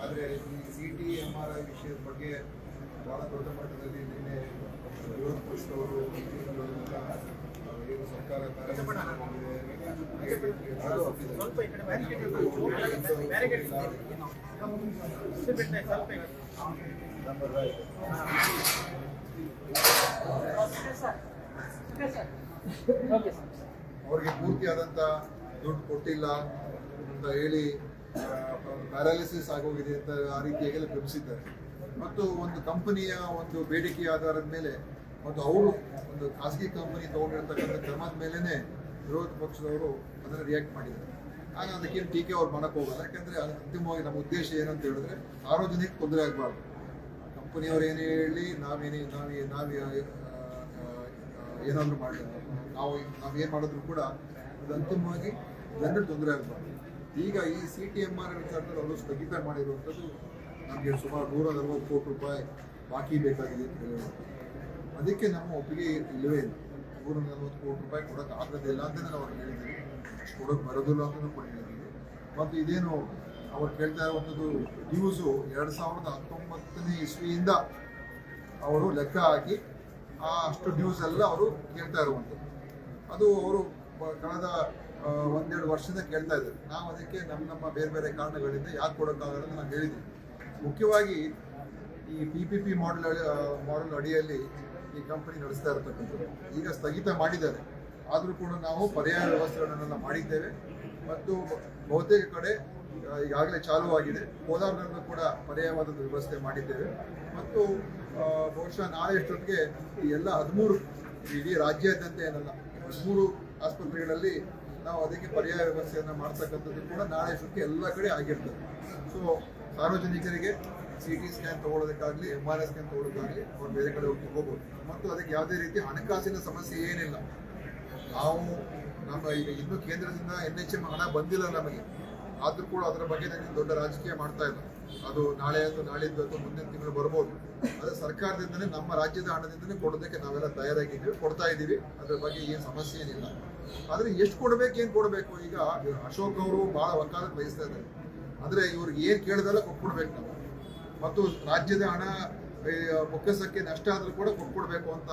ಆದರೆ ಈ CTMRI ವಿಷಯದ ಬಗ್ಗೆ ಬಹಳ ದೊಡ್ಡ ಮಟ್ಟದಲ್ಲಿ ನಿನ್ನೆ ವಿರೋಧ ಪಕ್ಷದವರು ಏನು ಸರ್ಕಾರ ಅವ್ರಿಗೆ ಪೂರ್ತಿಯಾದಂಥ ದುಡ್ಡು ಕೊಟ್ಟಿಲ್ಲ ಅಂತ ಹೇಳಿ ಪ್ಯಾರಾಲಿಸಿಸ್ ಆಗೋಗಿದೆ ಅಂತ ಆ ರೀತಿಯಾಗೆಲ್ಲ ಬಿಂಬಿಸಿದ್ದಾರೆ. ಮತ್ತು ಒಂದು ಕಂಪನಿಯ ಒಂದು ಬೇಡಿಕೆಯ ಆಧಾರದ ಮೇಲೆ ಮತ್ತು ಅವರು ಒಂದು ಖಾಸಗಿ ಕಂಪನಿ ತೊಗೊಂಡಿರ್ತಕ್ಕಂಥ ಕ್ರಮದ ಮೇಲೇ ವಿರೋಧ ಪಕ್ಷದವರು ಅದನ್ನು ರಿಯಾಕ್ಟ್ ಮಾಡಿದ್ದಾರೆ. ಆಗ ಅದಕ್ಕೇನು ಟೀಕೆ ಅವ್ರು ಮಾಡೋಕ್ಕೆ ಹೋಗಲ್ಲ. ಯಾಕಂದರೆ ಅಂತಿಮವಾಗಿ ನಮ್ಮ ಉದ್ದೇಶ ಏನಂತ ಹೇಳಿದ್ರೆ ಸಾರ್ವಜನಿಕ ತೊಂದರೆ ಆಗಬಾರ್ದು. ಕಂಪನಿಯವ್ರು ಏನೇ ಹೇಳಿ ಏನಾದರೂ ಮಾಡಿ ನಾವೇನು ಮಾಡಿದ್ರು ಕೂಡ ಅದು ಅಂತಿಮವಾಗಿ ಜನರಿಗೆ ತೊಂದರೆ ಆಗಬಾರ್ದು. ಈಗ ಈ CTMRI ವಿಚಾರದಲ್ಲಿ ಅವರು ಸ್ಥಗಿತ ಮಾಡಿರುವಂಥದ್ದು ನಮಗೆ ಸುಮಾರು 140 ಕೋಟಿ ರೂಪಾಯಿ ಬಾಕಿ ಬೇಕಾಗಿದೆ ಅಂತ ಹೇಳಿ ಅದಕ್ಕೆ ನಮ್ಮ ಒಪ್ಪಿಗೆ ಇಲ್ಲವೇ ಇಲ್ಲ. 140 ಕೋಟಿ ರೂಪಾಯಿ ಕೊಡೋಕೆ ಆಗೋದಿಲ್ಲ ಅಂತಲೇ ನಾವು ಅವ್ರಿಗೆ ಹೇಳಿದ್ದೀವಿ. ಕೊಡೋಕೆ ಬರೋದಿಲ್ಲ ಅಂತಲೂ ಕೂಡ ಹೇಳಿದ್ದೀವಿ. ಮತ್ತು ಇದೇನು ಅವ್ರು ಕೇಳ್ತಾ ಇರುವಂಥದ್ದು ಡ್ಯೂಸು 2019ನೇ ಇಸ್ವಿಯಿಂದ ಅವರು ಲೆಕ್ಕ ಹಾಕಿ ಅಷ್ಟು ಡ್ಯೂಸ್ ಎಲ್ಲ ಅವರು ಕೇಳ್ತಾ ಇರುವಂಥದ್ದು. ಅದು ಅವರು ಕಳೆದ 1-2 ವರ್ಷದಿಂದ ಕೇಳ್ತಾ ಇದ್ದಾರೆ. ನಾವು ಅದಕ್ಕೆ ನಮ್ಮ ಬೇರೆ ಬೇರೆ ಕಾರಣಗಳಿಂದ ಯಾಕೆ ಕೊಡೋಕ್ಕಾಗಲ್ಲ ಅಂತ ನಾವು ಹೇಳಿದ್ದೀವಿ. ಮುಖ್ಯವಾಗಿ ಈ PPP ಮಾಡೆಲ್ ಅಡಿಯಲ್ಲಿ ಈ ಕಂಪನಿ ನಡೆಸ್ತಾ ಇರತಕ್ಕಂಥದ್ದು ಈಗ ಸ್ಥಗಿತ ಮಾಡಿದ್ದಾರೆ. ಆದರೂ ಕೂಡ ನಾವು ಪರ್ಯಾಯ ವ್ಯವಸ್ಥೆಗಳನ್ನೆಲ್ಲ ಮಾಡಿದ್ದೇವೆ ಮತ್ತು ಬಹುತೇಕ ಕಡೆ ಈಗಾಗಲೇ ಚಾಲುವಾಗಿದೆ. ಕೋಲಾರದಲ್ಲೂ ಕೂಡ ಪರ್ಯಾಯವಾದ ವ್ಯವಸ್ಥೆ ಮಾಡಿದ್ದೇವೆ ಮತ್ತು ಬಹುಶಃ ನಾಳೆ ಎಷ್ಟೊತ್ತಿಗೆ ಈ ಎಲ್ಲ 13 ಇಡೀ ರಾಜ್ಯಾದ್ಯಂತ ಏನಲ್ಲ 13 ಆಸ್ಪತ್ರೆಗಳಲ್ಲಿ ನಾವು ಅದಕ್ಕೆ ಪರ್ಯಾಯ ವ್ಯವಸ್ಥೆಯನ್ನು ಮಾಡ್ತಕ್ಕಂಥದ್ದು ಕೂಡ ನಾಳೆ ಎಷ್ಟೊತ್ತಿಗೆ ಎಲ್ಲ ಕಡೆ ಆಗಿರ್ತದೆ. ಸೊ ಸಾರ್ವಜನಿಕರಿಗೆ CT ಸ್ಕ್ಯಾನ್ ತೊಗೊಳೋದಕ್ಕಾಗಲಿ MRI ಸ್ಕ್ಯಾನ್ ತೊಗೊಳೋದಕ್ಕಾಗಲಿ ಅವ್ರು ಬೇರೆ ಕಡೆ ಹೋಗಿ ತೊಗೋಬೋದು. ಮತ್ತು ಅದಕ್ಕೆ ಯಾವುದೇ ರೀತಿ ಹಣಕಾಸಿನ ಸಮಸ್ಯೆ ಏನಿಲ್ಲ. ನಾವು ಈಗ ಇನ್ನೂ ಕೇಂದ್ರದಿಂದ NHM ಹಣ ಬಂದಿಲ್ಲ ನಮಗೆ. ಆದರೂ ಕೂಡ ಅದರ ಬಗ್ಗೆ ನನಗೆ ದೊಡ್ಡ ರಾಜಕೀಯ ಮಾಡ್ತಾ ಇಲ್ಲ. ಅದು ನಾಳೆ ಅಥವಾ ನಾಳಿದ್ದು ಅಥವಾ ಮುಂದಿನ ತಿಂಗಳು ಬರ್ಬೋದು. ಅದು ಸರ್ಕಾರದಿಂದಲೇ ನಮ್ಮ ರಾಜ್ಯದ ಹಣದಿಂದಲೇ ಕೊಡೋದಕ್ಕೆ ನಾವೆಲ್ಲ ತಯಾರಾಗಿದ್ದೀವಿ, ಕೊಡ್ತಾ ಇದ್ದೀವಿ. ಅದರ ಬಗ್ಗೆ ಏನು ಸಮಸ್ಯೆ ಏನಿಲ್ಲ. ಆದರೆ ಎಷ್ಟು ಕೊಡಬೇಕು, ಏನು ಕೊಡಬೇಕು, ಈಗ ಅಶೋಕ್ ಅವರು ಭಾಳ ವಕಾಲತ್ ವಹಿಸ್ತಾ ಇದ್ದಾರೆ. ಅಂದರೆ ಇವ್ರಿಗೆ ಏನು ಕೇಳಿದೆಲ್ಲ ಕೊಟ್ಬಿಡ್ಬೇಕು ನಾವು. ಮತ್ತು ರಾಜ್ಯದ ಹಣ ಬೊಕ್ಕಸಕ್ಕೆ ನಷ್ಟ ಆದರೂ ಕೂಡ ಕೊಟ್ಕೊಡ್ಬೇಕು ಅಂತ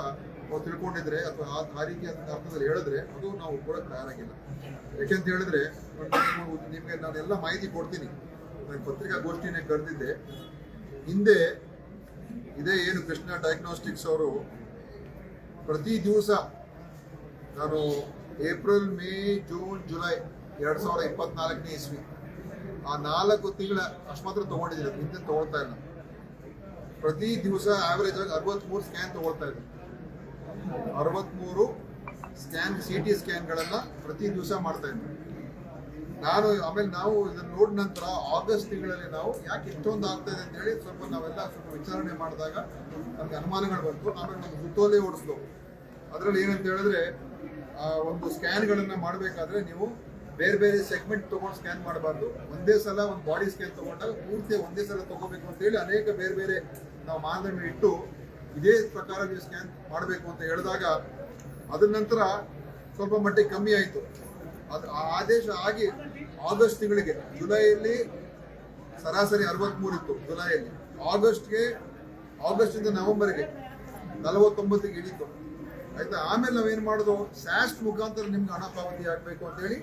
ನಾವು ತಿಳ್ಕೊಂಡಿದ್ರೆ ಅಥವಾ ಆ ರೀತಿಯ ಅರ್ಥದಲ್ಲಿ ಹೇಳಿದ್ರೆ ಅದು ನಾವು ಕೊಡೋಕ್ಕೆ ತಯಾರಾಗಿಲ್ಲ. ಯಾಕೆಂತ ಹೇಳಿದ್ರೆ ನಿಮಗೆ ನಾನೆಲ್ಲ ಮಾಹಿತಿ ಕೊಡ್ತೀನಿ. ನಾನು ಪತ್ರಿಕಾಗೋಷ್ಠಿನೇ ಕರೆದಿದ್ದೆ. ಹಿಂದೆ ಇದೇ ಏನು ಕೃಷ್ಣ ಡಯಾಗ್ನೋಸ್ಟಿಕ್ಸ್ ಅವರು ಪ್ರತಿ ದಿವಸ ನಾನು ಏಪ್ರಿಲ್, ಮೇ, ಜೂನ್, ಜುಲೈ 2024ನೇ ಇಸ್ವಿ ಆ 4 ತಿಂಗಳ ಅಷ್ಟು ಮಾತ್ರ ತೊಗೊಂಡಿದ್ದೀನಿ. ಹಿಂದೆ ತೊಗೊಳ್ತಾ ಇಲ್ಲ. ಪ್ರತಿ ದಿವಸ ಆವ್ರೇಜ್ ಆಗಿ 63 ಸ್ಕ್ಯಾನ್ ತೊಗೊಳ್ತಾ ಇದ್ದೆ. 63 ಸ್ಕ್ಯಾನ್ CT ಸ್ಕ್ಯಾನ್ಗಳನ್ನು ಪ್ರತಿ ದಿವಸ ಮಾಡ್ತಾ ಇದ್ದೆ ಆಮೇಲೆ ನಾವು ಇದನ್ನು ನೋಡಿದ ನಂತರ ಆಗಸ್ಟ್ ತಿಂಗಳಲ್ಲಿ ನಾವು ಯಾಕೆ ಇಷ್ಟೊಂದು ಆಗ್ತಾ ಇದೆ ಅಂತ ಹೇಳಿ ನಾವೆಲ್ಲ ಸ್ವಲ್ಪ ವಿಚಾರಣೆ ಮಾಡಿದಾಗ ನಮಗೆ ಅನುಮಾನಗಳು ಬಂತು. ಆಮೇಲೆ ನಮ್ಗೆ ಸುತ್ತೋಲೆ ಓಡಿಸ್ದು. ಅದರಲ್ಲಿ ಏನಂತ ಹೇಳಿದ್ರೆ ಒಂದು ಸ್ಕ್ಯಾನ್ಗಳನ್ನು ಮಾಡಬೇಕಾದ್ರೆ ನೀವು ಬೇರೆ ಬೇರೆ ಸೆಗ್ಮೆಂಟ್ ತೊಗೊಂಡು ಸ್ಕ್ಯಾನ್ ಮಾಡಬಾರ್ದು. ಒಂದೇ ಸಲ ಒಂದು ಬಾಡಿ ಸ್ಕ್ಯಾನ್ ತೊಗೊಂಡಾಗ ಪೂರ್ತಿ ಒಂದೇ ಸಲ ತೊಗೋಬೇಕು ಅಂತೇಳಿ ಅನೇಕ ಬೇರೆ ಬೇರೆ ನಾವು ಮಾನದಂಡ ಇಟ್ಟು ಇದೇ ಪ್ರಕಾರ ನೀವು ಸ್ಕ್ಯಾನ್ ಮಾಡಬೇಕು ಅಂತ ಹೇಳಿದಾಗ ಅದರ ನಂತರ ಸ್ವಲ್ಪ ಮಟ್ಟಿಗೆ ಕಮ್ಮಿ ಆಯಿತು. ಅದು ಆದೇಶ ಆಗಿ ಆಗಸ್ಟ್ ತಿಂಗಳಿಗೆ, ಜುಲೈಯಲ್ಲಿ ಸರಾಸರಿ 63 ಇತ್ತು ಜುಲೈಯಲ್ಲಿ. ಆಗಸ್ಟಿಂದ ನವೆಂಬರ್ಗೆ 49ಗೆ ಇಳೀತು. ಆಯ್ತಾ. ಆಮೇಲೆ ನಾವೇನು ಮಾಡೋದು, ಸ್ಯಾಸ್ಟ್ ಮುಖಾಂತರ ನಿಮ್ಗೆ ಹಣ ಪಾವತಿ ಆಗಬೇಕು ಅಂತೇಳಿ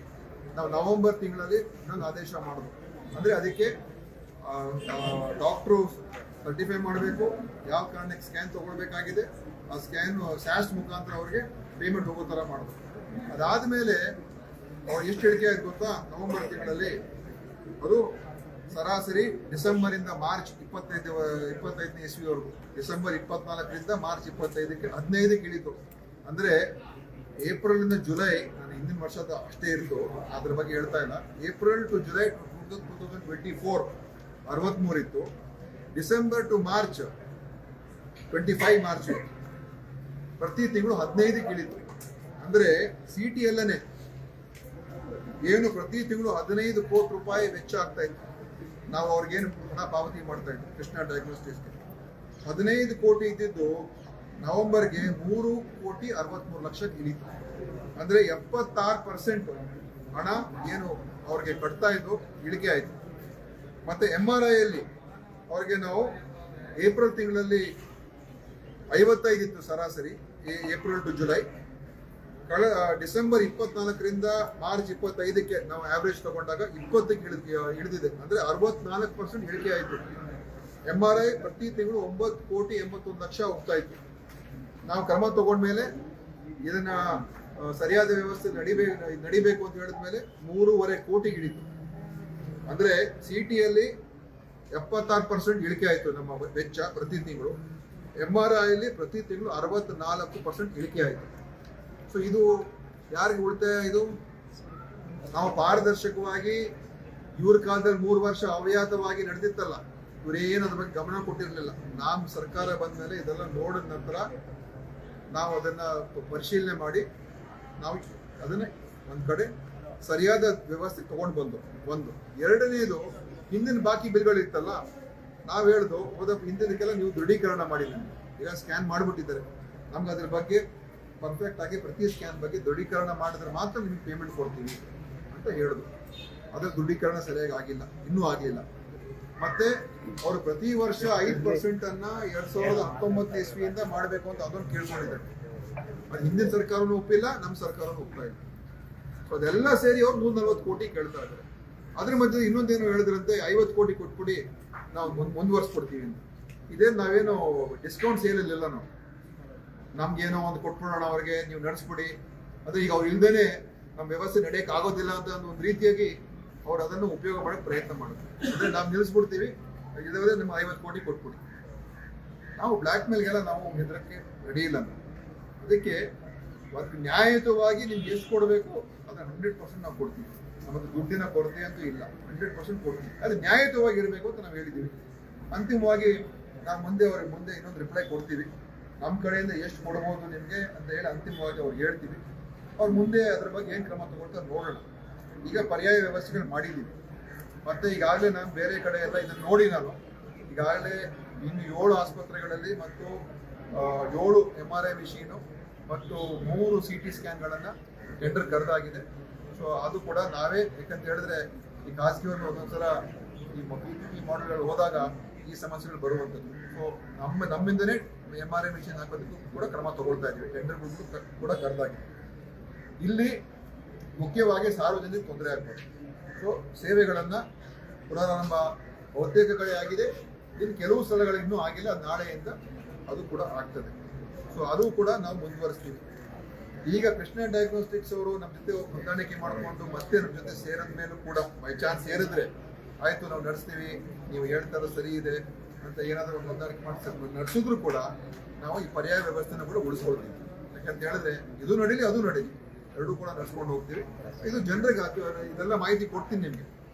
ನಾವು ನವೆಂಬರ್ ತಿಂಗಳಲ್ಲಿ ಇನ್ನೊಂದು ಆದೇಶ ಮಾಡೋದು. ಅಂದರೆ ಅದಕ್ಕೆ ಡಾಕ್ಟ್ರು ಸರ್ಟಿಫೈ ಮಾಡಬೇಕು, ಯಾವ ಕಾರಣಕ್ಕೆ ಸ್ಕ್ಯಾನ್ ತೊಗೊಳ್ಬೇಕಾಗಿದೆ, ಆ ಸ್ಯಾಸ್ಟ್ ಮುಖಾಂತರ ಅವ್ರಿಗೆ ಪೇಮೆಂಟ್ ಹೋಗೋ ಥರ ಮಾಡೋದು. ಅದಾದಮೇಲೆ ಅವ್ರು ಎಷ್ಟು ಇಳಿಕೆ ಆಯ್ತು ಗೊತ್ತಾ, ನವೆಂಬರ್ ತಿಂಗಳಲ್ಲಿ ಅದು ಸರಾಸರಿ ಡಿಸೆಂಬರಿಂದ ಮಾರ್ಚ್ 25ನೇ ಇಸ್ವಿವರೆಗೂ, ಡಿಸೆಂಬರ್ 24ರಿಂದ ಮಾರ್ಚ್ 25ಕ್ಕೆ 15ಕ್ಕೆ ಇಳೀತು. ಅಂದರೆ ಏಪ್ರಿಲಿಂದ ಜುಲೈ, ನಾನು ಹಿಂದಿನ ವರ್ಷದ ಅಷ್ಟೇ ಇತ್ತು, ಅದ್ರ ಬಗ್ಗೆ ಹೇಳ್ತಾ ಇಲ್ಲ. ಏಪ್ರಿಲ್ ಟು ಜುಲೈ 2024 63 ಇತ್ತು. ಡಿಸೆಂಬರ್ ಟು ಮಾರ್ಚ್ 25 ಮಾರ್ಚ್ ಪ್ರತಿ ತಿಂಗಳು 15ಕ್ಕೆ ಇಳಿತು. ಅಂದರೆ CTಯಲ್ಲೇ ಏನು ಪ್ರತಿ ತಿಂಗಳು 15 ಕೋಟಿ ರೂಪಾಯಿ ವೆಚ್ಚ ಆಗ್ತಾ ಇತ್ತು. ನಾವು ಅವ್ರಿಗೇನು ಹಣ ಪಾವತಿ ಮಾಡ್ತಾ ಇದ್ವಿ ಕೃಷ್ಣ ಡಯಾಗ್ನೋಸ್ಟಿಕ್ಸ್ಗೆ. 15 ಕೋಟಿ ಇದ್ದಿದ್ದು ನವೆಂಬರ್ಗೆ 3,63,00,000 ಇಳೀತು. ಅಂದರೆ 76% ಹಣ ಏನು ಅವ್ರಿಗೆ ಕಟ್ತಾ ಇದ್ದು ಇಳಿಕೆ ಆಯಿತು. ಮತ್ತೆ MRI ಅಲ್ಲಿ ಅವ್ರಿಗೆ ನಾವು ಏಪ್ರಿಲ್ ತಿಂಗಳಲ್ಲಿ 55 ಇತ್ತು ಸರಾಸರಿ, ಏಪ್ರಿಲ್ ಟು ಜುಲೈ. ಡಿಸೆಂಬರ್ 24ರಿಂದ ಮಾರ್ಚ್ 25ಕ್ಕೆ ನಾವು ಆವರೇಜ್ ತಗೊಂಡಾಗ 20ಕ್ಕೆ ಇಳಿದಿದೆ. ಅಂದ್ರೆ 64% ಇಳಿಕೆ ಆಯಿತು. MRI ಪ್ರತಿ ತಿಂಗಳು 9,81,00,000 ಹೋಗ್ತಾ ಇತ್ತು. ನಾವು ಕ್ರಮ ತಗೊಂಡ್ಮೇಲೆ ಇದನ್ನ ಸರಿಯಾದ ವ್ಯವಸ್ಥೆ ನಡಿಬೇಕು ಅಂತ ಹೇಳಿದ್ಮೇಲೆ 3.5 ಕೋಟಿಗೆ ಇಳಿತು. ಅಂದ್ರೆ ಸಿಟಿಯಲ್ಲಿ 76% ಇಳಿಕೆ ಆಯಿತು ನಮ್ಮ ವೆಚ್ಚ ಪ್ರತಿ ತಿಂಗಳು. MRI ಅಲ್ಲಿ ಪ್ರತಿ ತಿಂಗಳು 64% ಇಳಿಕೆ ಆಯಿತು. ಸೊ ಇದು ಯಾರಿಗೆ ಉಳಿತಾಯ? ಇದು ನಾವು ಪಾರದರ್ಶಕವಾಗಿ ಇವ್ರ ಕಾಲದಲ್ಲಿ 3 ವರ್ಷ ಅವ್ಯಾತವಾಗಿ ನಡೆದಿತ್ತಲ್ಲ, ಇವರೇನು ಅದ್ರ ಬಗ್ಗೆ ಗಮನ ಕೊಟ್ಟಿರಲಿಲ್ಲ. ನಮ್ಮ ಸರ್ಕಾರ ಬಂದ ಮೇಲೆ ಇದೆಲ್ಲ ನೋಡಿದ ನಂತರ ನಾವು ಅದನ್ನ ಪರಿಶೀಲನೆ ಮಾಡಿ ನಾವು ಅದನ್ನ ಒಂದ್ ಕಡೆ ಸರಿಯಾದ ವ್ಯವಸ್ಥೆ ತಗೊಂಡು ಬಂದು. ಒಂದು ಎರಡನೇದು, ಹಿಂದಿನ ಬಾಕಿ ಬಿಲ್ಗಳಿತ್ತಲ್ಲ, ನಾವು ಹೇಳ್ದು ಹಿಂದಿನಕ್ಕೆಲ್ಲ ನೀವು ದೃಢೀಕರಣ ಮಾಡಿದ್ದೀವಿ. ಈಗ ಸ್ಕ್ಯಾನ್ ಮಾಡಿಬಿಟ್ಟಿದ್ದಾರೆ, ನಮ್ಗೆ ಅದ್ರ ಬಗ್ಗೆ ಪರ್ಫೆಕ್ಟ್ ಆಗಿ ಪ್ರತಿ ಸ್ಕ್ಯಾನ್ ಬಗ್ಗೆ ದೃಢೀಕರಣ ಮಾಡಿದ್ರೆ ಮಾತ್ರ ನಿಮ್ಗೆ ಪೇಮೆಂಟ್ ಕೊಡ್ತೀವಿ ಅಂತ ಹೇಳಿದ್ರು. ಅದ್ರ ದೃಢೀಕರಣ ಸರಿಯಾಗಿ ಆಗಿಲ್ಲ, ಇನ್ನೂ ಆಗಲಿಲ್ಲ. ಮತ್ತೆ ಅವರು ಪ್ರತಿ ವರ್ಷ 5% ಅನ್ನ 2019 ಇಸ್ವಿಯಿಂದ ಮಾಡಬೇಕು ಅಂತ ಅದನ್ನು ಕೇಳ್ಕೊಂಡಿದ್ದಾರೆ. ಅದು ಹಿಂದಿನ ಸರ್ಕಾರನೂ ಒಪ್ಪಿಲ್ಲ, ನಮ್ಮ ಸರ್ಕಾರನೂ ಒಪ್ತಾ ಇಲ್ಲ. ಸೊ ಅದೆಲ್ಲ ಸೇರಿ ಅವ್ರು 140 ಕೋಟಿ ಕೇಳ್ತಾ ಇದ್ದಾರೆ. ಅದ್ರ ಮಧ್ಯೆ ಇನ್ನೊಂದೇನು ಹೇಳಿದ್ರಂತೆ, 50 ಕೋಟಿ ಕೊಟ್ಬಿಡಿ ನಾವು ಮುಂದುವರ್ಸ್ಕೊಡ್ತೀವಿ ಅಂತ. ಇದೇನು ನಾವೇನು ಡಿಸ್ಕೌಂಟ್ಸ್ ಏನಿಲ್ಲ, ನಾವು ನಮ್ಗೇನೋ ಒಂದು ಕೊಟ್ಬಿಡೋಣ ಅವ್ರಿಗೆ, ನೀವು ನಡೆಸ್ಬಿಡಿ. ಅದು ಈಗ ಅವ್ರು ಇಲ್ದೇನೆ ನಮ್ಮ ವ್ಯವಸ್ಥೆ ನಡೆಯಕ್ಕೆ ಆಗೋದಿಲ್ಲ ಅಂತ ಒಂದು ರೀತಿಯಾಗಿ ಅವ್ರು ಅದನ್ನು ಉಪಯೋಗ ಮಾಡಕ್ಕೆ ಪ್ರಯತ್ನ ಮಾಡಿದ್ರು. ಅಂದ್ರೆ ನಾವು ನಿಲ್ಲಿಸ್ಬಿಡ್ತೀವಿ, ಇದಾದ್ರೆ ನಿಮ್ಮ 50 ಕೋಟಿ ಕೊಟ್ಬಿಡಿ. ನಾವು ಬ್ಲ್ಯಾಕ್ ಮೇಲ್ಗೆಲ್ಲ ನಾವು ಹೆದರಕ್ಕೆ ರೆಡಿ ಇಲ್ಲ. ಅದಕ್ಕೆ ನ್ಯಾಯಯುತವಾಗಿ ನಿಮ್ಗೆ ಎಷ್ಟು ಕೊಡಬೇಕು ಅದನ್ನ 100% ನಾವು ಕೊಡ್ತೀವಿ. ನಮ್ಮದು ದುಡ್ಡಿನ ಕೊರತೆ ಅಂತೂ ಇಲ್ಲ, 100% ಕೊಡ್ತೀವಿ. ಅದು ನ್ಯಾಯಯುತವಾಗಿ ಇರಬೇಕು ಅಂತ ನಾವು ಹೇಳಿದ್ದೀವಿ. ಅಂತಿಮವಾಗಿ ನಾವು ಅವ್ರಿಗೆ ಮುಂದೆ ಇನ್ನೊಂದು ರಿಪ್ಲೈ ಕೊಡ್ತೀವಿ. ನಮ್ಮ ಕಡೆಯಿಂದ ಎಷ್ಟು ಕೊಡಬಹುದು ನಿಮಗೆ ಅಂತ ಹೇಳಿ ಅಂತಿಮವಾಗಿ ಅವ್ರಿಗೆ ಹೇಳ್ತೀವಿ. ಅವ್ರು ಮುಂದೆ ಅದ್ರ ಬಗ್ಗೆ ಏನು ಕ್ರಮ ತಗೊಳ್ತಾರೆ ನೋಡೋಣ. ಈಗ ಪರ್ಯಾಯ ವ್ಯವಸ್ಥೆಗಳು ಮಾಡಿದ್ದೀವಿ. ಮತ್ತೆ ಈಗಾಗಲೇ ನಾನು ಬೇರೆ ಕಡೆ ಎಲ್ಲ ಇದನ್ನು ನೋಡಿ, ನಾನು ಈಗಾಗಲೇ ಇನ್ನು 7 ಆಸ್ಪತ್ರೆಗಳಲ್ಲಿ ಮತ್ತು 7 MRI ಮಿಷೀನು ಮತ್ತು 3 CT ಸ್ಕ್ಯಾನ್ಗಳನ್ನು ಟೆಂಡರ್ ಕರೆದಾಗಿದೆ. ಸೊ ಅದು ಕೂಡ ನಾವೇ, ಯಾಕಂತ ಹೇಳಿದ್ರೆ ಈ ಖಾಸಗಿಯವ್ರನ್ನ ಒಂದೊಂದ್ಸಲ ಈ PPP ಮಾಡೆಲ್ಗಳು ಹೋದಾಗ ಈ ಸಮಸ್ಯೆಗಳು ಬರುವಂಥದ್ದು. ಸೊ ನಮ್ಮಿಂದನೇ MRI ಮಿಷಿನ್ ಹಾಕೋದಕ್ಕೂ ಕೂಡ ಕ್ರಮ ತಗೊಳ್ತಾ ಇದ್ದೀವಿ. ಟೆಂಡರ್ಗಳು ಕೂಡ ಕರೆದಾಗಿದೆ. ಇಲ್ಲಿ ಮುಖ್ಯವಾಗಿ ಸಾರ್ವಜನಿಕ ತೊಂದರೆ ಆಗ್ಬೋದು. ಸೊ ಸೇವೆಗಳನ್ನು ಪುನರಾರಂಭ ಬಹುತೇಕ ಕಡೆ ಆಗಿದೆ. ಇನ್ನು ಕೆಲವು ಸ್ಥಳಗಳು ಇನ್ನೂ ಆಗಿಲ್ಲ, ನಾಳೆಯಿಂದ ಅದು ಕೂಡ ಆಗ್ತದೆ. ಸೊ ಅದು ಕೂಡ ನಾವು ಮುಂದುವರಿಸ್ತೀವಿ. ಈಗ ಕೃಷ್ಣ ಡಯಾಗ್ನೋಸ್ಟಿಕ್ಸ್ ಅವರು ನಮ್ಮ ಜೊತೆ ಹೊಂದಾಣಿಕೆ ಮಾಡಿಕೊಂಡು ಮತ್ತೆ ನಮ್ಮ ಜೊತೆ ಸೇರಿದ ಮೇಲೂ ಕೂಡ ಬೈ ಚಾನ್ಸ್ ಸೇರಿದ್ರೆ ಆಯ್ತು ನಾವು ನಡೆಸ್ತೀವಿ, ನೀವು ಹೇಳ್ತಾರೋ ಸರಿ ಇದೆ ಅಂತ ಏನಾದರೂ ಒಂದು ಹೊಂದಾಣಿಕೆ ಮಾಡಿ ನಡೆಸಿದ್ರು ಕೂಡ ನಾವು ಈ ಪರ್ಯಾಯ ವ್ಯವಸ್ಥೆನ ಕೂಡ ಉಳಿಸ್ಕೊಳ್ತೀವಿ. ಯಾಕಂತ ಹೇಳಿದ್ರೆ ಇದು ನಡೀಲಿ ಅದು ನಡೀಲಿ, ಎರಡೂ ಕೂಡ ನಡ್ಸ್ಕೊಂಡು ಹೋಗ್ತೀವಿ. ಇದು ಜನರಿಗೆ ಇದೆಲ್ಲ ಮಾಹಿತಿ ಕೊಡ್ತೀನಿ ನಿಮಗೆ,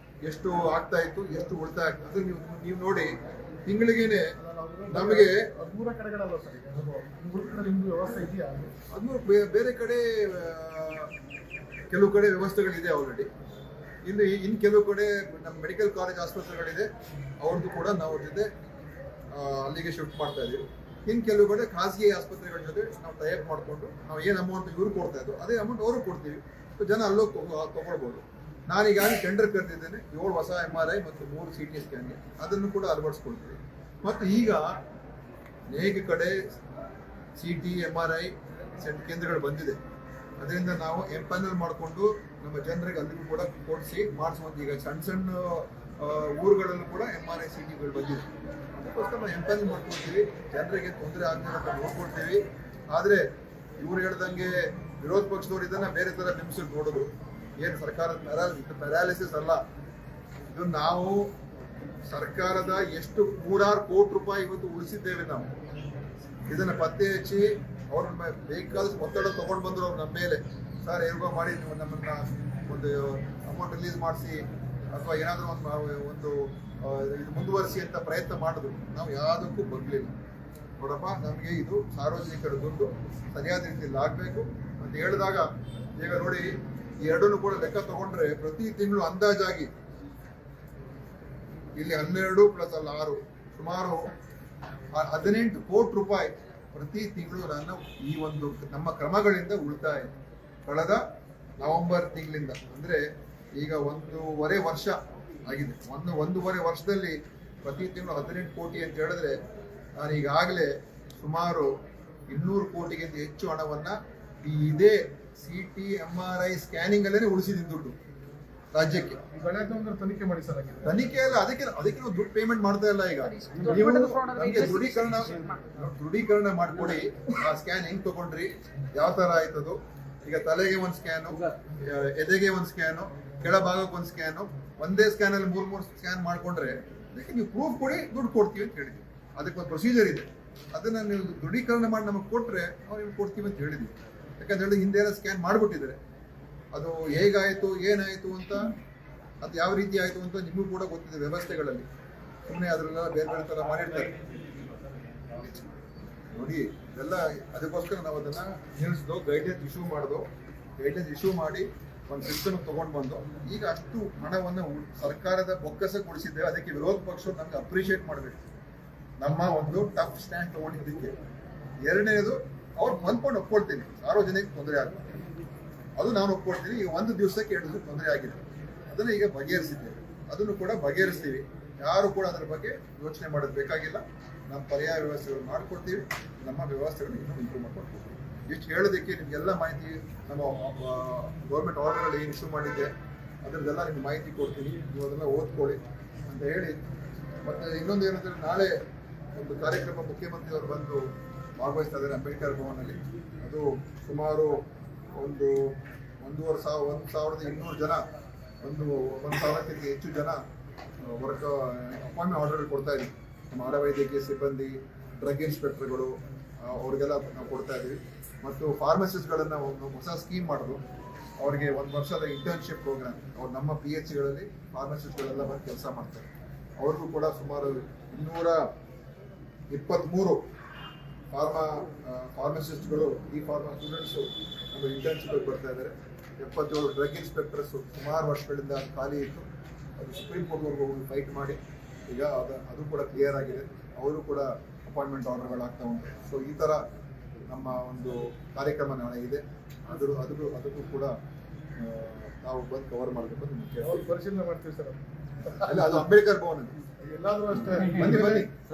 ಎಷ್ಟು ಆಗ್ತಾ ಇತ್ತು, ಎಷ್ಟು ಉಳಿತಾಯ ಆಗ್ತದೆ. ಅದು ನೀವು ನೋಡಿ, ತಿಂಗಳಿಗೇನೆ ನಮಗೆ 13 ಕಡೆಗಳಲ್ಲ ಸರ್, 13 ಕಡೆ ನಿಮ್ದು ವ್ಯವಸ್ಥೆ ಇದೆಯಾ? 13 ಬೇರೆ ಕಡೆ ಕೆಲವು ಕಡೆ ವ್ಯವಸ್ಥೆಗಳಿದೆ ಆಲ್ರೆಡಿ. ಇನ್ನು ಕೆಲವು ಕಡೆ ನಮ್ಮ ಮೆಡಿಕಲ್ ಕಾಲೇಜ್ ಆಸ್ಪತ್ರೆಗಳಿದೆ, ಅವ್ರದ್ದು ಕೂಡ ನಾವು ಜೊತೆ ಅಲ್ಲಿಗೆ ಶಿಫ್ಟ್ ಮಾಡ್ತಾ ಇದ್ದೀವಿ. ಇನ್ನು ಕೆಲವು ಕಡೆ ಖಾಸಗಿ ಆಸ್ಪತ್ರೆಗಳ ಜೊತೆ ನಾವು ಟೈಪ್ ಮಾಡಿಕೊಂಡು ನಾವು ಏನು ಅಮೌಂಟ್ ಇವ್ರು ಕೊಡ್ತಾ ಇದ್ದು ಅದೇ ಅಮೌಂಟ್ ಅವರು ಕೊಡ್ತೀವಿ. ಸೊ ಜನ ಅಲ್ಲೋಗಿ ತೊಗೊಳ್ಬೋದು. ನಾನೀಗಾಗಲೇ ಟೆಂಡರ್ ಕರೆದಿದ್ದೇನೆ 7 ಹೊಸ MRI ಮತ್ತು 3 CT ಸ್ಕ್ಯಾನ್ಗೆ, ಅದನ್ನು ಕೂಡ ಅಳವಡಿಸ್ಕೊಳ್ತೀವಿ. ಮತ್ತು ಈಗ ಅನೇಕ ಕಡೆ CT MRI ಕೇಂದ್ರಗಳು ಬಂದಿದೆ. ಅದರಿಂದ ನಾವು ಎಂಪ್ಯಾನಲ್ ಮಾಡಿಕೊಂಡು ನಮ್ಮ ಜನರಿಗೆ ಅಲ್ಲಿಗೂ ಕೂಡ ಕೊಡಿಸಿ ಮಾಡಿಸುವಂತ. ಈಗ ಸಣ್ಣ ಊರುಗಳಲ್ಲೂ ಕೂಡ MRI CTಗಳು ಬಂದಿದೆ. ಅದಕ್ಕೋಸ್ಕರ ನಾವು ಎಂಪ್ಯಾನಲ್ ಮಾಡ್ಕೊಳ್ತೀವಿ, ಜನರಿಗೆ ತೊಂದರೆ ಆಗದಂತ ನೋಡ್ಕೊಳ್ತೀವಿ. ಆದರೆ ಇವ್ರು ಹೇಳ್ದಂಗೆ ವಿರೋಧ ಪಕ್ಷದವ್ರು ಇದನ್ನ ಬೇರೆ ಥರ ಬಿಂಬಿಸಿ ನೋಡೋದು ಏನು ಸರ್ಕಾರದ ಪ್ಯಾರಾಲಿಸಿಸ್ ಅಲ್ಲ. ಇದು ನಾವು ಸರ್ಕಾರದ ಎಷ್ಟು 3-6 ಕೋಟಿ ರೂಪಾಯಿ ಇವತ್ತು ಉಳಿಸಿದ್ದೇವೆ. ನಾವು ಇದನ್ನ ಪತ್ತೆ ಹಚ್ಚಿ ಅವ್ರನ್ನ ಬೇಕಾದ ಒತ್ತಡ ತಗೊಂಡು ಬಂದ್ರು ಅವ್ರು ನಮ್ಮ ಮೇಲೆ, ಸರ್ ಹೇಗೋ ಮಾಡಿ ನೀವು ನಮ್ಮನ್ನ ಒಂದು ಅಮೌಂಟ್ ರಿಲೀಸ್ ಮಾಡಿಸಿ ಅಥವಾ ಏನಾದರೂ ಒಂದು ಇದು ಮುಂದುವರಿಸಿ ಅಂತ ಪ್ರಯತ್ನ ಮಾಡಿದ್ರು. ನಾವು ಯಾವುದಕ್ಕೂ ಬಗ್ಲಿಲ್ಲ. ನೋಡಪ್ಪ, ನಮಗೆ ಇದು ಸಾರ್ವಜನಿಕರ ದುಡ್ಡು ಸರಿಯಾದ ರೀತಿಯಲ್ಲಿ ಆಗಬೇಕು ಅಂತ ಹೇಳಿದಾಗ, ಈಗ ನೋಡಿ ಈ ಎರಡನ್ನು ಕೂಡ ಲೆಕ್ಕ ತಗೊಂಡ್ರೆ ಪ್ರತಿ ತಿಂಗಳು ಅಂದಾಜಾಗಿ ಇಲ್ಲಿ 12 + 6 ಸುಮಾರು 18 ಕೋಟಿ ರೂಪಾಯಿ ಪ್ರತಿ ತಿಂಗಳು ನಾನು ಈ ಒಂದು ನಮ್ಮ ಕ್ರಮಗಳಿಂದ ಉಳಿತಾಯ ಕಳೆದ ನವೆಂಬರ್ ತಿಂಗಳಿಂದ, ಅಂದ್ರೆ ಈಗ 1.5 ವರ್ಷ ಆಗಿದೆ. ಒಂದೂವರೆ ವರ್ಷದಲ್ಲಿ ಪ್ರತಿ ತಿಂಗಳು 18 ಕೋಟಿ ಅಂತ ಹೇಳಿದ್ರೆ ನಾನು ಈಗಾಗಲೇ ಸುಮಾರು 200 ಕೋಟಿಗಿಂತ ಹೆಚ್ಚು ಹಣವನ್ನ ಇದೇ CT MRI ಸ್ಕ್ಯಾನಿಂಗ್ ಅಲ್ಲೇ ಉಳಿಸಿದ್ದೀನಿ ದುಡ್ಡು ರಾಜ್ಯಕ್ಕೆ. ಗಣೇಶ ತನಿಖೆ ಮಾಡಿ ಸರ್. ತನಿಖೆ ಅಲ್ಲ, ಅದಕ್ಕೆ ನಾವು ದುಡ್ಡು ಪೇಮೆಂಟ್ ಮಾಡ್ತಾ ಇಲ್ಲ. ಈಗ ನೀವು ನಮಗೆ ದೃಢೀಕರಣ ಮಾಡ್ಕೊಡಿ, ಆ ಸ್ಕ್ಯಾನ್ ಹೆಂಗ್ ತಗೊಂಡ್ರಿ, ಯಾವ ತರ ಆಯ್ತದು. ಈಗ ತಲೆಗೆ ಒಂದು ಸ್ಕ್ಯಾನು, ಎದೆಗೆ ಒಂದು ಸ್ಕ್ಯಾನು, ಕೆಳಭಾಗಕ್ಕೆ ಒಂದು ಸ್ಕ್ಯಾನು, ಒಂದೇ ಸ್ಕ್ಯಾನ್ ಅಲ್ಲಿ ಮೂರ್ ಸ್ಕ್ಯಾನ್ ಮಾಡ್ಕೊಂಡ್ರೆ ಅದಕ್ಕೆ ನೀವು ಪ್ರೂಫ್ ಕೊಡಿ, ದುಡ್ಡು ಕೊಡ್ತೀವಿ ಅಂತ ಹೇಳಿದ್ವಿ. ಅದಕ್ಕೆ ಒಂದು ಪ್ರೊಸೀಜರ್ ಇದೆ, ಅದನ್ನ ನೀವು ದೃಢೀಕರಣ ಮಾಡಿ ನಮಗೆ ಕೊಟ್ರೆ ನಾವು ನಿಮ್ಗೆ ಕೊಡ್ತೀವಿ ಅಂತ ಹೇಳಿದ್ವಿ. ಯಾಕಂದ್ರೆ ಹಿಂದೆ ಎಲ್ಲ ಸ್ಕ್ಯಾನ್ ಮಾಡ್ಬಿಟ್ಟಿದ್ದಾರೆ, ಅದು ಹೇಗಾಯ್ತು ಏನಾಯ್ತು ಅಂತ, ಅದು ಯಾವ ರೀತಿ ಆಯ್ತು ಅಂತ ನಿಮಗೂ ಕೂಡ ಗೊತ್ತಿದೆ ವ್ಯವಸ್ಥೆಗಳಲ್ಲಿ. ಸುಮ್ಮನೆ ಅದ್ರೆಲ್ಲ ಬೇರೆ ಬೇರೆ ತರ ಮಾಡಿರ್ತಾರೆ ನೋಡಿ. ಇದೆಲ್ಲ ಅದಕ್ಕೋಸ್ಕರ ನಾವು ಅದನ್ನ ನಿಲ್ಲಿಸಿದ್ವು, ಗೈಡ್ಲೈನ್ಸ್ ಇಶ್ಯೂ ಮಾಡಿ ಒಂದು ಸಿಸ್ಟಮ್ ತಗೊಂಡು ಬಂದು ಈಗ ಅಷ್ಟು ಹಣವನ್ನು ಸರ್ಕಾರದ ಬೊಕ್ಕಸಕ್ಕೆ ಉಳಿಸಿದ್ದೇವೆ. ಅದಕ್ಕೆ ವಿರೋಧ ಪಕ್ಷರು ನಮ್ಗೆ ಅಪ್ರಿಷಿಯೇಟ್ ಮಾಡಬೇಕು, ನಮ್ಮ ಒಂದು ಟಫ್ ಸ್ಟ್ಯಾಂಡ್ ತಗೊಂಡಿದ್ದಕ್ಕೆ. ಎರಡನೇದು ಅವ್ರು ಬಂದ್ಕೊಂಡು ಒಪ್ಕೊಳ್ತೀನಿ, ಸಾರ್ವಜನಿಕ ತೊಂದರೆ ಆಗ್ತದೆ, ಅದು ನಾನು ಒಪ್ಕೊಳ್ತೀನಿ. ಈಗ ಒಂದು ದಿವಸಕ್ಕೆ 2 ದಿವಸ ತೊಂದರೆ ಆಗಿದೆ, ಅದನ್ನು ಈಗ ಬಗೆಹರಿಸಿದ್ದೇವೆ, ಅದನ್ನು ಕೂಡ ಬಗೆಹರಿಸ್ತೀವಿ. ಯಾರು ಕೂಡ ಅದರ ಬಗ್ಗೆ ಯೋಚನೆ ಮಾಡೋದು ಬೇಕಾಗಿಲ್ಲ. ನಮ್ಮ ಪರ್ಯಾಯ ವ್ಯವಸ್ಥೆಗಳು ಮಾಡ್ಕೊಡ್ತೀವಿ, ನಮ್ಮ ವ್ಯವಸ್ಥೆಗಳನ್ನ ಇನ್ನೂ ಇಂಪ್ರೂವ್ ಮಾಡ್ಕೊಡ್ತೀವಿ. ಇಷ್ಟು ಹೇಳೋದಕ್ಕೆ ನಿಮಗೆಲ್ಲ ಮಾಹಿತಿ, ನಮ್ಮ ಗೌರ್ಮೆಂಟ್ ಆರ್ಡರ್ಗಳು ಏನು ಇಶ್ಯೂ ಮಾಡಿದ್ದೆ ಅದರದ್ದೆಲ್ಲ ನಿಮ್ಗೆ ಮಾಹಿತಿ ಕೊಡ್ತೀನಿ, ನೀವು ಅದೆಲ್ಲ ಓದ್ಕೊಳ್ಳಿ ಅಂತ ಹೇಳಿ. ಮತ್ತು ಇನ್ನೊಂದು ಏನಂದರೆ, ನಾಳೆ ಒಂದು ಕಾರ್ಯಕ್ರಮ ಮುಖ್ಯಮಂತ್ರಿಯವರು ಬಂದು ಭಾಗವಹಿಸ್ತಾ ಇದ್ದಾರೆ ಅಂಬೇಡ್ಕರ್ ಭವನಲ್ಲಿ. ಅದು ಸುಮಾರು 1,200 ಜನ, 1,000ಕ್ಕಿಂತ ಹೆಚ್ಚು ಜನ ವರ್ಕ್ ಅಪಾಯಿಂಟ್ಮೆಂಟ್ ಆರ್ಡರ್ಗಳು ಕೊಡ್ತಾ ಇದ್ದೀವಿ. ನಮ್ಮ ಆಡವೈದ್ಯಕೀಯ ಸಿಬ್ಬಂದಿ, ಡ್ರಗ್ ಇನ್ಸ್ಪೆಕ್ಟರ್ಗಳು, ಅವ್ರಿಗೆಲ್ಲ ನಾವು ಕೊಡ್ತಾ ಇದ್ದೀವಿ. ಮತ್ತು ಫಾರ್ಮಸಿಸ್ಟ್ಗಳನ್ನು ಒಂದು ಹೊಸ ಸ್ಕೀಮ್ ಮಾಡೋದು, ಅವರಿಗೆ 1 ವರ್ಷದ ಇಂಟರ್ನ್ಶಿಪ್ ಪ್ರೋಗ್ರಾಮ್. ಅವ್ರು ನಮ್ಮ PHಗಳಲ್ಲಿ ಫಾರ್ಮಸಿಸ್ಟ್ಗಳೆಲ್ಲ ಬಂದು ಕೆಲಸ ಮಾಡ್ತಾರೆ. ಅವ್ರಿಗೂ ಕೂಡ ಸುಮಾರು 223 ಫಾರ್ಮಸಿಸ್ಟ್ಗಳು, ಈ ಫಾರ್ಮಾ ಸ್ಟೂಡೆಂಟ್ಸು ನಮ್ಮ ಇಂಟರ್ನ್ಶಿಪ್ ಬರ್ತಾ ಇದ್ದಾರೆ. 77 ಡ್ರಗ್ ಇನ್ಸ್ಪೆಕ್ಟರ್ಸ್ ಸುಮಾರು ವರ್ಷಗಳಿಂದ ಖಾಲಿ ಇತ್ತು, ಅದು ಸುಪ್ರೀಂ ಕೋರ್ಟ್ವರೆಗೂ ಹೋಗಿ ಫೈಟ್ ಮಾಡಿ ಈಗ ಅದು ಕೂಡ ಕ್ಲಿಯರ್ ಆಗಿದೆ. ಅವರು ಕೂಡ ಅಪಾಯಿಂಟ್ಮೆಂಟ್ ಆರ್ಡರ್ಗಳಾಗ್ತಾ ಉಂಟು. ಸೊ ಈ ಥರ ನಮ್ಮ ಒಂದು ಕಾರ್ಯಕ್ರಮ ನಾಳೆ ಇದೆ, ಅದಕ್ಕೂ ಕೂಡ ನಾವು ಬಂದು ಕವರ್ ಮಾಡಬೇಕು ಅಂತ ನಿಮ್ಗೆ ಪರಿಶೀಲನೆ ಮಾಡ್ತೀವಿ ಸರ್. ಅಲ್ಲ, ಅದು ಅಂಬೇಡ್ಕರ್ ಭವನ ಎಲ್ಲಾದ್ರೂ ಅಷ್ಟೇ, ಬನ್ನಿ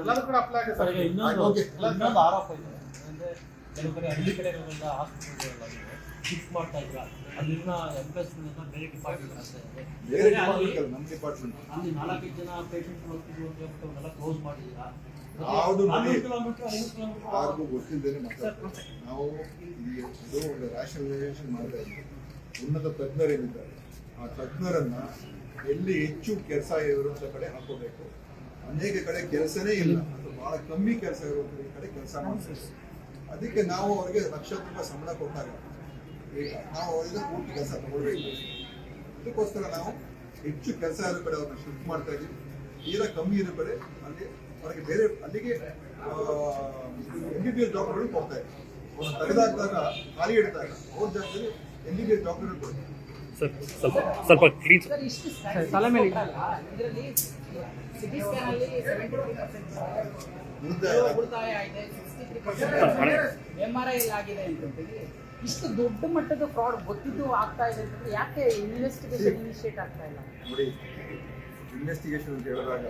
ಎಲ್ಲಾದ್ರೂ ಕೂಡ ಅಪ್ಲೈ ಆಗಿದೆ ಸರ್. ಇನ್ನೊಂದು ಆರೋಪ ಇದೆ ಅಂದ್ರೆ, ಕೆಲವು ಕಡೆ ಹಳ್ಳಿ ಕಡೆಗಳೆಲ್ಲ ಹಾಸ್ಪಿಟಲ್ಗಳಾಗಿದೆ ಶಿಫ್ಟ್ ಮಾಡ್ತಾ ಇದ್ರ, ಅಲ್ಲಿನ ಎಂಪ್ಲಾಯ್ಸ್ಗಳನ್ನ ಬೇರೆ ಡಿಪಾರ್ಟ್ಮೆಂಟ್ ಆಗ್ತಾ ಇದೆ. ನಮ್ಮ ಡಿಪಾರ್ಟ್ಮೆಂಟ್ ಅಲ್ಲಿ 4 ಜನ ಪೇಷಂಟ್ ಹೋಗ್ತಿದ್ರು ಅಂತ ಹೇಳ್ಬಿಟ್ಟು ಅವನ್ನೆಲ್ಲ ಕ್ಲೋಸ್ ಮಾಡಿದ್ದೀರಾ? ಯಾವುದು 400 ಕಿಲೋಮೀಟರ್ 500 ಕಿಲೋಮೀಟರ್ ಯಾರಿಗೂ ಗೊತ್ತಿಲ್ಲದೇನೆ ಮಾತಾಡ್ತಾರೆ. ನಾವು ಇದು ಒಂದು ರ್ಯಾಷನಲೈಸೇಷನ್ ಮಾಡ್ತಾ ಇದ್ದೀವಿ. ಉನ್ನತ ತಜ್ಞರೇನಿದ್ದಾರೆ, ಆ ತಜ್ಞರನ್ನ ಎಲ್ಲಿ ಹೆಚ್ಚು ಕೆಲಸ ಇರುವಂಥ ಕಡೆ ಹಾಕೋಬೇಕು. ಅನೇಕ ಕಡೆ ಕೆಲಸನೇ ಇಲ್ಲ, ಅಥವಾ ಬಹಳ ಕಮ್ಮಿ ಕೆಲಸ ಇರುವಂಥ ಕಡೆ ಕೆಲಸ ಮಾಡ್ತೀವಿ. ಅದಕ್ಕೆ ನಾವು ಅವರಿಗೆ ₹1,00,000 ಸಂಬಳ ಕೊಟ್ಟಾಗ ಈಗ ನಾವು ಅವರಿಂದ ಪೂರ್ತಿ ಕೆಲಸ ತಗೊಳ್ಬೇಕು. ಅದಕ್ಕೋಸ್ಕರ ನಾವು ಹೆಚ್ಚು ಕೆಲಸ ಇರೋ ಕಡೆ ಅವ್ರನ್ನ ಶಿಫ್ಟ್ ಮಾಡ್ತಾ ಇದ್ದೀವಿ. ತೀರಾ ಕಮ್ಮಿ ಇರೋ ಕಡೆ ಅಲ್ಲಿ ಅವರಿಗೆ ಬೇರೆ ಅಲ್ಲಿಗೆ MBBS ಡಾಕ್ಟರ್ಗಳು ಕೊಡ್ತಾ ಇದ್ದೀವಿ. ಅವ್ರನ್ನ ತೆಗೆದಾಕಿದಾಗ ಖಾಲಿ ಇಡ್ತಾರೆ, ಅವ್ರ ಜಾಗದಲ್ಲಿ MBBS ಡಾಕ್ಟರ್ಗಳು ಕೊಡ್ತಾರೆ. ಸ್ವಲ್ಪ ಕ್ಲೀನ್ ತಲೆ ಮೇಲೆ ಇದರಲ್ಲಿ ಸಿಟಿ ಸ್ಕ್ಯಾನ್ ಅಲ್ಲಿ 73% ಉಳಿತಾಯ ಆಗಿದೆ, 63% MRI ಆಗಿದೆ ಅಂತಂದ್ರೆ ಇಷ್ಟು ದೊಡ್ಡ ಮಟ್ಟದ ಫ್ರಾಡ್ ಗೊತ್ತಿದ್ದು ಆಗ್ತಾ ಇದೆ ಅಂತಂದ್ರೆ ಯಾಕೆ ಇನ್ವೆಸ್ಟಿಗೇಷನ್ ಇನಿಷಿಯೇಟ್ ಆಗ್ತಾ ಇಲ್ಲ? ನೋಡಿ, ಇನ್ವೆಸ್ಟಿಗೇಷನ್ ಅಂತ ಹೇಳಿದಾಗ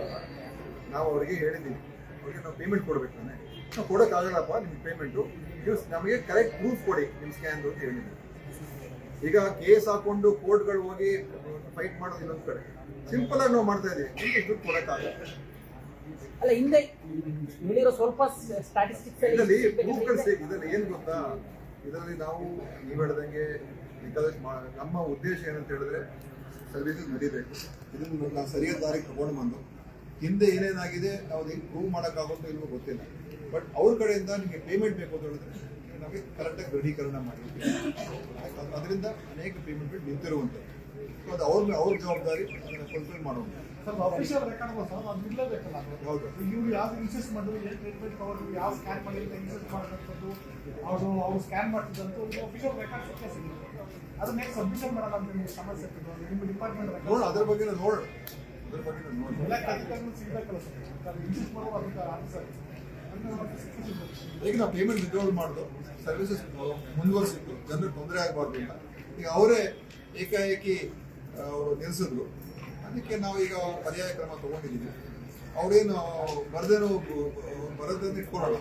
ನಾವು ಅವರಿಗೆ ಹೇಳಿದ್ದೀವಿ, ಅವ್ರಿಗೆ ನಾವು ಪೇಮೆಂಟ್ ಕೊಡ್ಬೇಕು. ನಾವು ಕೊಡೋಕ್ಕಾಗಲ್ಲಪ್ಪ ನಿಮ್ಗೆ ಪೇಮೆಂಟು, ನೀವು ನಮಗೆ ಕರೆಕ್ಟ್ ಪ್ರೂಫ್ ಕೊಡಿ ನಿಮ್ಮ ಸ್ಕ್ಯಾನ್ದು ಅಂತ ಹೇಳಿದ್ದೀವಿ. ಈಗ ಕೇಸ್ ಹಾಕೊಂಡು ಕೋರ್ಟ್ಗಳು ಹೋಗಿ ಫೈಟ್ ಮಾಡೋದು ಇನ್ನೊಂದು ಕಡೆ, ಸಿಂಪಲ್ ಆಗಿ ನಾವು ಮಾಡ್ತಾ ಇದ್ದೀವಿ, ನಿಮ್ಗೆ ದುಡ್ಡು ಕೊಡೋಕ್ಕಾಗಲ್ಲ. ಅಲ್ಲ, ಹಿಂದೆ ಹೇಳಿರೋ ಸ್ವಲ್ಪ ಸ್ಟ್ಯಾಟಿಸ್ಟಿಕ್ಸ್ ಇದರಲ್ಲಿ ಪ್ರೂಫ್ಗಳು ಇದರಲ್ಲಿ ಏನು ಗೊತ್ತಾ, ಇದರಲ್ಲಿ ನಾವು ನೀವು ಹೇಳ್ದಂಗೆ ಬೇಕಾದಷ್ಟು ನಮ್ಮ ಉದ್ದೇಶ ಏನಂತ ಹೇಳಿದ್ರೆ ಸರ್ವಿಸಸ್ ನಡೀಬೇಕು. ಇದನ್ನು ನಾವು ಸರಿಯಾದ ದಾರಿಗೆ ತಗೊಂಡು ಬಂದು ಹಿಂದೆ ಏನೇನಾಗಿದೆ ನಾವು ಅದಕ್ಕೆ ಪ್ರೂವ್ ಮಾಡೋಕ್ಕಾಗುತ್ತೋ ಇಲ್ವೋ ಗೊತ್ತಿಲ್ಲ. ಬಟ್ ಅವ್ರ ಕಡೆಯಿಂದ ನಿಮಗೆ ಪೇಮೆಂಟ್ ಬೇಕು ಅಂತ ಹೇಳಿದ್ರೆ ನಮಗೆ ಕರೆಕ್ಟಾಗಿ ದೃಢೀಕರಣ ಮಾಡಿರ್ತೀವಿ. ಅದರಿಂದ ಅನೇಕ ಪೇಮೆಂಟ್ಗಳು ನಿಂತಿರುವಂಥದ್ದು. ಸೊ ಅದು ಅವ್ರ ಜವಾಬ್ದಾರಿ, ಅದನ್ನು ಫುಲ್ಫಿಲ್ ಮಾಡುವಂಥದ್ದು. ಸರ್ ಅಫಿಷಿಯಲ್ ರೆಕಾರ್ಡ್ ಸರ್ ಅದು ಇರಲೇಬೇಕಲ್ಲ. ಹೌದು, ಇವ್ರು ಯಾವ್ದು ಇನ್ಸಿಸ್ಟ್ ಮಾಡಿದ್ರು, ಏನು ಟ್ರೀಟ್ಮೆಂಟ್ ಕವರ್, ಯಾವ ಸ್ಕ್ಯಾನ್ ಮಾಡಿದ್ರೆ ಇನ್ಸಿಸ್ಟ್ ಮಾಡಿದಂಥದ್ದು, ಅವ್ರು ಸ್ಕ್ಯಾನ್ ಮಾಡ್ತಿದ್ದಂತೂ ಅಫಿಷಿಯಲ್ ರೆಕಾರ್ಡ್ ಸಿಗುತ್ತೆ. ಅದನ್ನ ಹೇಗೆ ಸಬ್ಮಿಷನ್ ಮಾಡಲ್ಲ ಅಂತ ನಿಮ್ಗೆ ಸಮಸ್ಯೆ ಇರ್ತದೆ ನಿಮ್ಮ ಡಿಪಾರ್ಟ್ಮೆಂಟ್ ನೋಡು, ಅದ್ರ ಬಗ್ಗೆ ನೋಡು. ಎಲ್ಲ ಅಧಿಕಾರಿಗಳು ಸಿಗಬೇಕಲ್ಲ ಸರ್, ಇನ್ಸಿಸ್ಟ್ ಮಾಡೋ ಅದಕ್ಕೆ ಆನ್ಸರ್. ಈಗ ನಾವು ಪೇಮೆಂಟ್ ವಿಡ್ರಾವಲ್ ಮಾಡೋದು, ಸರ್ವಿಸಸ್ ಮುಂದುವರಿಸಿದ್ದು, ಜನರಿಗೆ ತೊಂದರೆ ಆಗಬಾರ್ದು ಅಂತ ಈಗ ಅವರೇ ಏಕಾಏಕಿ ಅವರು ನಿಲ್ಲಿಸಿದ್ರು. ಅದಕ್ಕೆ ನಾವು ಈಗ ಪರ್ಯಾಯ ಕ್ರಮ ತಗೊಂಡಿದ್ದೀವಿ. ಅವ್ರೇನು ಬರದೇನೆ ಇಟ್ಕೊಳ್ಳೋಣ,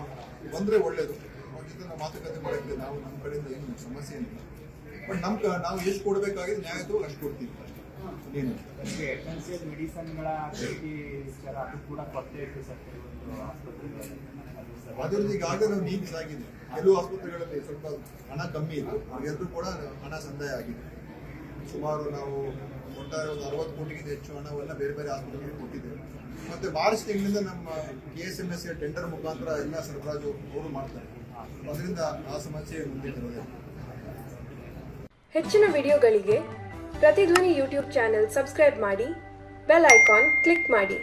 ಬಂದರೆ ಒಳ್ಳೇದು. ಅವ್ರ ಜೊತೆ ನಾವು ಮಾತುಕತೆ ಮಾಡೋಕ್ಕೆ ನಾವು ನಮ್ಮ ಕಡೆಯಿಂದ ಏನು ಸಮಸ್ಯೆ ಏನಿಲ್ಲ. ಬಟ್ ನಾವು ಎಷ್ಟು ಕೊಡಬೇಕಾಗಿದೆ ನ್ಯಾಯದ್ದು ಅಷ್ಟು ಕೊಡ್ತೀವಿ. ಏನು ಎಸೆನ್ಷಿಯಲ್ ಮೆಡಿಸನ್ಗಳ ಖರೀದಿ ವಿಚಾರ ಅದು ಕೂಡ ಕೊರತೆ ಇತ್ತು ಸರ್ ಕೆಲವೊಂದು ಆಸ್ಪತ್ರೆಗಳಲ್ಲಿ. ಅದರದ್ದು ಈಗಾಗಲೇ ನಾವು ನೀಡ್ಸ್ ಆಗಿದೆ. ಕೆಲವು ಆಸ್ಪತ್ರೆಗಳಲ್ಲಿ ಸ್ವಲ್ಪ ಹಣ ಕಮ್ಮಿ ಇತ್ತು, ಎಲ್ಲರೂ ಕೂಡ ಹಣ ಸಂದಾಯ ಆಗಿದೆ. ಸುಮಾರು ನಾವು ಒಟ್ಟಾರೆ ಒಂದು 60 ಕೋಟಿಗಿಂತ ಹೆಚ್ಚು ಹಣವನ್ನು ಬೇರೆ ಬೇರೆ ಆಸ್ಪತ್ರೆಗಳಿಗೆ ಕೊಟ್ಟಿದ್ದೇವೆ. ಮತ್ತು ಮಾರ್ಚ್ ತಿಂಗಳಿಂದ ನಮ್ಮ KSMS ಟೆಂಡರ್ ಮುಖಾಂತರ ಎಲ್ಲ ಸರಬರಾಜು ಅವರು ಮಾಡ್ತಾರೆ. ಅದರಿಂದ ಆ ಸಮಸ್ಯೆ ಮುಂದೆ ಬರೋದಿಲ್ಲ. ಹೆಚ್ಚಿನ ವಿಡಿಯೋಗಳಿಗೆ ಪ್ರತಿಧ್ವನಿ ಯೂಟ್ಯೂಬ್ ಚಾನೆಲ್ ಸಬ್ಸ್ಕ್ರೈಬ್ ಮಾಡಿ, ಬೆಲ್ ಐಕಾನ್ ಕ್ಲಿಕ್ ಮಾಡಿ.